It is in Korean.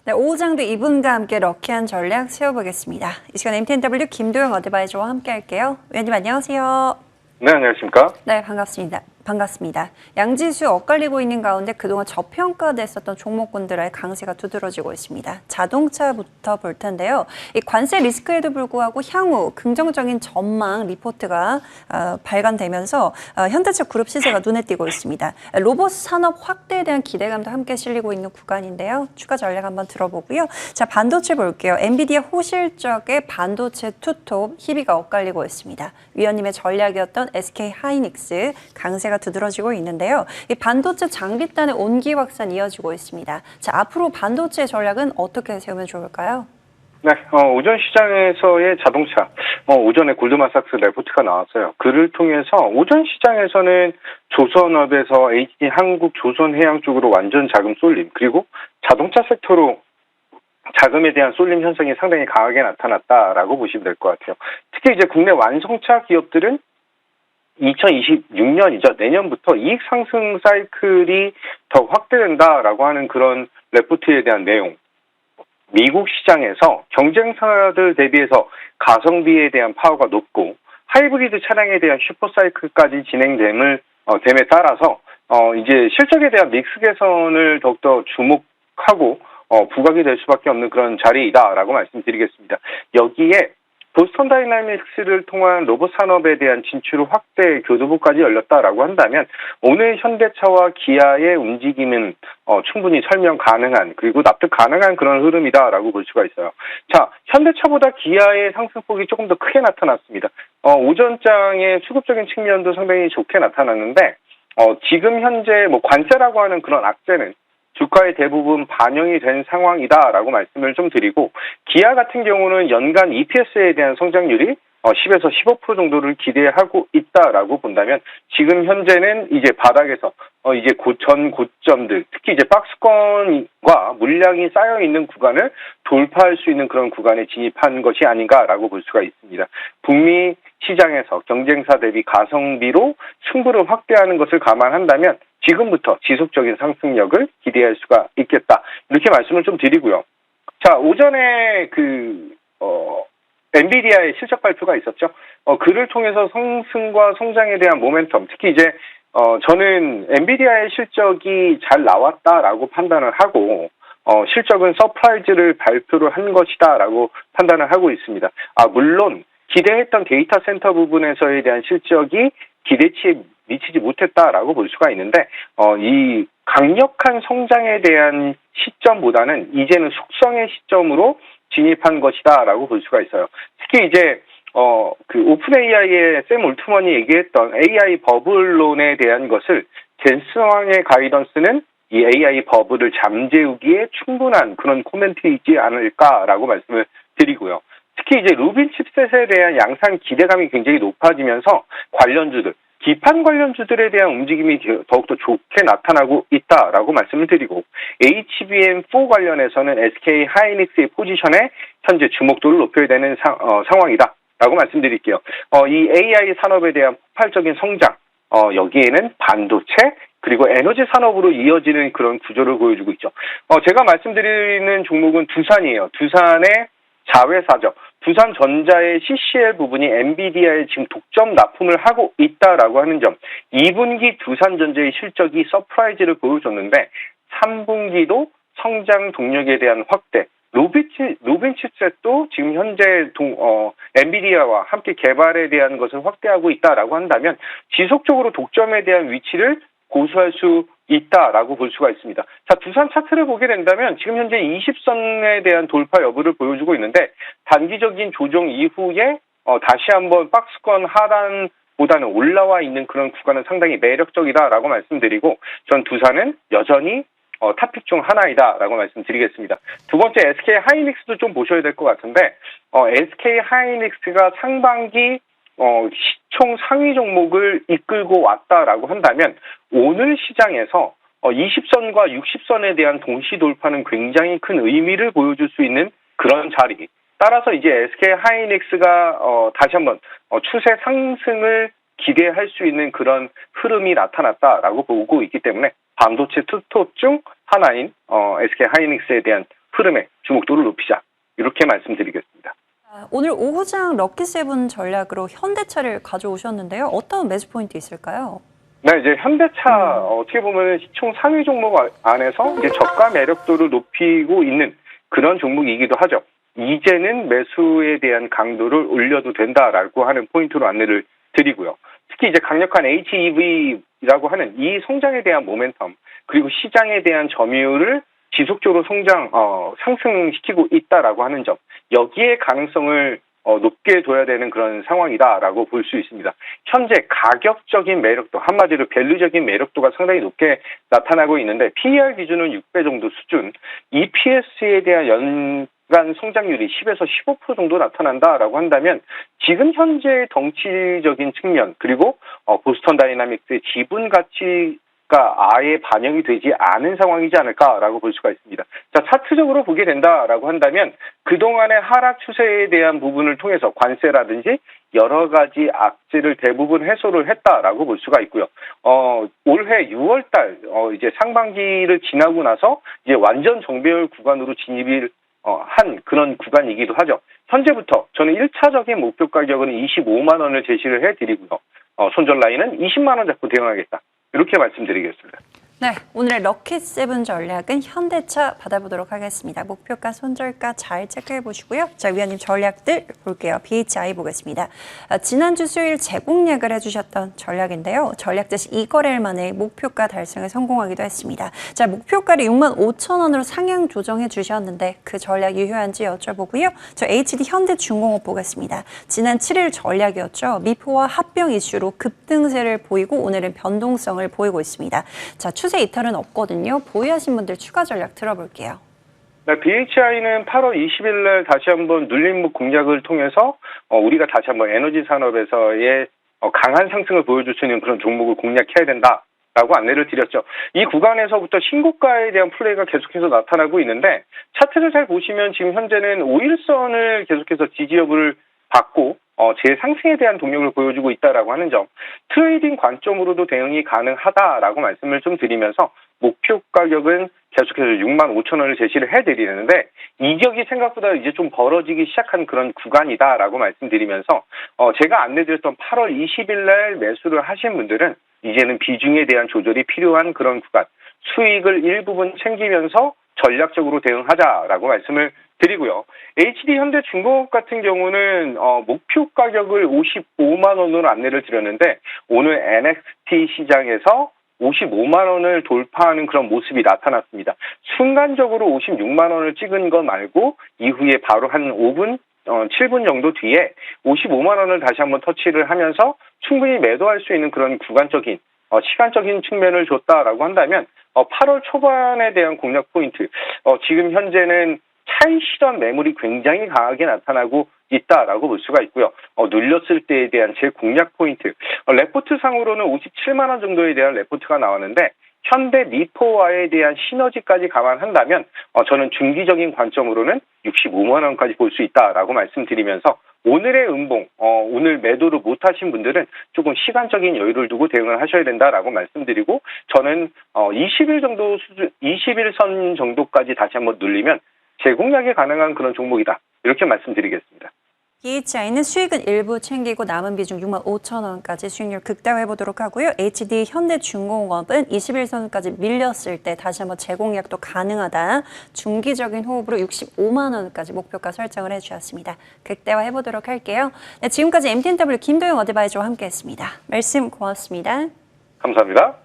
네, 오후장도 이분과 함께 럭키한 전략 세워보겠습니다. 이 시간 MTNW 김도영 어드바이저와 함께 할게요. 위원님 안녕하세요. 네, 안녕하십니까? 네, 반갑습니다. 양지수 엇갈리고 있는 가운데 그동안 저평가됐었던 종목군들의 강세가 두드러지고 있습니다. 자동차부터 볼 텐데요. 이 관세 리스크에도 불구하고 향후 긍정적인 전망 리포트가 발간되면서 현대차 그룹 시세가 눈에 띄고 있습니다. 로봇 산업 확대에 대한 기대감도 함께 실리고 있는 구간인데요. 추가 전략 한번 들어보고요. 자, 반도체 볼게요. 엔비디아 호실적의 반도체 투톱 희비가 엇갈리고 있습니다. 위원님의 전략이었던 SK 하이닉스 강세가 두드러지고 있는데요. 이 반도체 장비단의 온기 확산 이어지고 있습니다. 자, 앞으로 반도체 전략은 어떻게 세우면 좋을까요? 네, 오전 시장에서의 자동차, 오전에 골드만삭스 레포트가 나왔어요. 그를 통해서 오전 시장에서는 조선업에서 HD 한국 조선해양 쪽으로 완전 자금 쏠림, 그리고 자동차 섹터로 자금에 대한 쏠림 현상이 상당히 강하게 나타났다라고 보시면 될 것 같아요. 특히 이제 국내 완성차 기업들은 2026년이죠. 내년부터 이익 상승 사이클이 더 확대된다라고 하는 그런 레포트에 대한 내용. 미국 시장에서 경쟁사들 대비해서 가성비에 대한 파워가 높고 하이브리드 차량에 대한 슈퍼사이클까지 진행됨에 따라서 이제 실적에 대한 믹스 개선을 더욱더 주목하고 부각이 될 수밖에 없는 그런 자리이다라고 말씀드리겠습니다. 여기에 보스턴 다이나믹스를 통한 로봇 산업에 대한 진출 확대 교두보까지 열렸다라고 한다면 오늘 현대차와 기아의 움직임은 충분히 설명 가능한 그리고 납득 가능한 그런 흐름이다라고 볼 수가 있어요. 자, 현대차보다 기아의 상승폭이 조금 더 크게 나타났습니다. 오전장의 수급적인 측면도 상당히 좋게 나타났는데 지금 현재 관세라고 하는 그런 악재는 주가에 대부분 반영이 된 상황이다라고 말씀을 좀 드리고 기아 같은 경우는 연간 EPS에 대한 성장률이 10에서 15% 정도를 기대하고 있다라고 본다면 지금 현재는 이제 바닥에서 이제 전 고점들 특히 이제 박스권과 물량이 쌓여 있는 구간을 돌파할 수 있는 그런 구간에 진입한 것이 아닌가라고 볼 수가 있습니다. 북미 시장에서 경쟁사 대비 가성비로 승부를 확대하는 것을 감안한다면 지금부터 지속적인 상승력을 기대할 수가 있겠다. 이렇게 말씀을 좀 드리고요. 자, 오전에 엔비디아의 실적 발표가 있었죠. 그를 통해서 상승과 성장에 대한 모멘텀, 특히 이제 저는 엔비디아의 실적이 잘 나왔다라고 판단을 하고 실적은 서프라이즈를 발표를 한 것이다라고 판단을 하고 있습니다. 물론 기대했던 데이터 센터 부분에서에 대한 실적이 기대치에 미치지 못했다라고 볼 수가 있는데 이 강력한 성장에 대한 시점보다는 이제는 숙성의 시점으로 진입한 것이다라고 볼 수가 있어요. 특히 이제 그 오픈 AI의 샘 올트먼이 얘기했던 AI 버블론에 대한 것을 젠스왕의 가이던스는 이 AI 버블을 잠재우기에 충분한 그런 코멘트이지 않을까라고 말씀을 드리고요. 특히 이제 루빈 칩셋에 대한 양산 기대감이 굉장히 높아지면서 관련주들, 기판 관련주들에 대한 움직임이 더욱더 좋게 나타나고 있다라고 말씀을 드리고 HBM4 관련해서는 SK 하이닉스의 포지션에 현재 주목도를 높여야 되는 상황이다라고 말씀드릴게요. 이 AI 산업에 대한 폭발적인 성장, 여기에는 반도체 그리고 에너지 산업으로 이어지는 그런 구조를 보여주고 있죠. 제가 말씀드리는 종목은 두산이에요. 두산의 자회사죠. 두산전자의 CCL 부분이 엔비디아에 지금 독점 납품을 하고 있다라고 하는 점. 2분기 두산전자의 실적이 서프라이즈를 보여줬는데 3분기도 성장 동력에 대한 확대. 루빈 칩셋도 지금 현재 엔비디아와 함께 개발에 대한 것을 확대하고 있다라고 한다면 지속적으로 독점에 대한 위치를 고수할 수 있다라고 볼 수가 있습니다. 자, 두산 차트를 보게 된다면 지금 현재 20선에 대한 돌파 여부를 보여주고 있는데 단기적인 조정 이후에 다시 한번 박스권 하단보다는 올라와 있는 그런 구간은 상당히 매력적이다라고 말씀드리고 전 두산은 여전히 탑픽 중 하나이다라고 말씀드리겠습니다. 두 번째 SK 하이닉스도 좀 보셔야 될 것 같은데 SK 하이닉스가 상반기 시총 상위 종목을 이끌고 왔다라고 한다면 오늘 시장에서 20선과 60선에 대한 동시 돌파는 굉장히 큰 의미를 보여줄 수 있는 그런 자리. 따라서 이제 SK 하이닉스가 다시 한번 추세 상승을 기대할 수 있는 그런 흐름이 나타났다라고 보고 있기 때문에 반도체 투톱 중 하나인 SK 하이닉스에 대한 흐름에 주목도를 높이자. 이렇게 말씀드리겠습니다. 오늘 오후장 럭키세븐 전략으로 현대차를 가져오셨는데요. 어떤 매수 포인트 있을까요? 네, 이제 현대차 어떻게 보면 시총 상위 종목 안에서 이제 저가 매력도를 높이고 있는 그런 종목이기도 하죠. 이제는 매수에 대한 강도를 올려도 된다라고 하는 포인트로 안내를 드리고요. 특히 이제 강력한 HEV라고 하는 이 성장에 대한 모멘텀 그리고 시장에 대한 점유율을 지속적으로 상승시키고 있다라고 하는 점, 여기에 가능성을 높게 둬야 되는 그런 상황이다라고 볼 수 있습니다. 현재 가격적인 매력도, 한마디로 밸류적인 매력도가 상당히 높게 나타나고 있는데 PER 기준은 6배 정도 수준, EPS에 대한 연간 성장률이 10에서 15% 정도 나타난다라고 한다면 지금 현재 덩치적인 측면 그리고 보스턴 다이나믹스의 지분 가치 아예 반영이 되지 않은 상황이지 않을까라고 볼 수가 있습니다. 자, 차트적으로 보게 된다라고 한다면 그동안의 하락 추세에 대한 부분을 통해서 관세라든지 여러 가지 악재를 대부분 해소를 했다라고 볼 수가 있고요. 올해 6월달 이제 상반기를 지나고 나서 이제 완전 정배열 구간으로 진입을 한 그런 구간이기도 하죠. 현재부터 저는 1차적인 목표 가격은 25만 원을 제시를 해드리고요. 손절 라인은 20만 원 잡고 대응하겠다. 이렇게 말씀드리겠습니다. 네, 오늘의 럭키세븐 전략은 현대차 받아보도록 하겠습니다. 목표가, 손절가 잘 체크해 보시고요. 자, 위원님 전략들 볼게요. BHI 보겠습니다. 지난주 수요일 재공략을 해주셨던 전략인데요. 전략 대시 2거래일 만에 목표가 달성에 성공하기도 했습니다. 자, 목표가를 6만 5천 원으로 상향 조정해 주셨는데 그 전략 유효한지 여쭤보고요. 저 HD 현대중공업 보겠습니다. 지난 7일 전략이었죠. 미포와 합병 이슈로 급등세를 보이고 오늘은 변동성을 보이고 있습니다. 자, 추세 이탈은 없거든요. 보유하신 분들 추가 전략 들어볼게요. 네, BHI는 8월 20일 날 다시 한번 눌림목 공략을 통해서 우리가 다시 한번 에너지 산업에서의 강한 상승을 보여줄 수 있는 그런 종목을 공략해야 된다라고 안내를 드렸죠. 이 구간에서부터 신고가에 대한 플레이가 계속해서 나타나고 있는데 차트를 잘 보시면 지금 현재는 5일선을 계속해서 지지 여부를 받고 재상승에 대한 동력을 보여주고 있다라고 하는 점, 트레이딩 관점으로도 대응이 가능하다라고 말씀을 좀 드리면서 목표 가격은 계속해서 6만 5천 원을 제시를 해드리는데 이격이 생각보다 이제 좀 벌어지기 시작한 그런 구간이다라고 말씀드리면서 제가 안내드렸던 8월 20일 날 매수를 하신 분들은 이제는 비중에 대한 조절이 필요한 그런 구간, 수익을 일부분 챙기면서 전략적으로 대응하자라고 말씀을 드리고요. HD 현대중공업 같은 경우는 목표 가격을 55만 원으로 안내를 드렸는데 오늘 NXT 시장에서 55만 원을 돌파하는 그런 모습이 나타났습니다. 순간적으로 56만 원을 찍은 거 말고 이후에 바로 한 5분, 7분 정도 뒤에 55만 원을 다시 한번 터치를 하면서 충분히 매도할 수 있는 그런 구간적인 시간적인 측면을 줬다라고 한다면 8월 초반에 대한 공략 포인트, 지금 현재는 차익 실현 매물이 굉장히 강하게 나타나고 있다라고 볼 수가 있고요. 눌렸을 때에 대한 제 공략 포인트, 레포트 상으로는 57만 원 정도에 대한 레포트가 나왔는데 현대 미포와에 대한 시너지까지 감안한다면 저는 중기적인 관점으로는 65만 원까지 볼 수 있다라고 말씀드리면서 오늘의 음봉, 오늘 매도를 못하신 분들은 조금 시간적인 여유를 두고 대응을 하셔야 된다라고 말씀드리고 저는 20일 정도 수준, 21선 정도까지 다시 한번 눌리면 재공략이 가능한 그런 종목이다. 이렇게 말씀드리겠습니다. BHI는 수익은 일부 챙기고 남은 비중 6만 5천 원까지 수익률 극대화해 보도록 하고요. HD 현대중공업은 21선까지 밀렸을 때 다시 한번 재공략도 가능하다. 중기적인 호흡으로 65만 원까지 목표가 설정을 해주셨습니다. 극대화해 보도록 할게요. 네, 지금까지 MTNW 김도영 어드바이저와 함께했습니다. 말씀 고맙습니다. 감사합니다.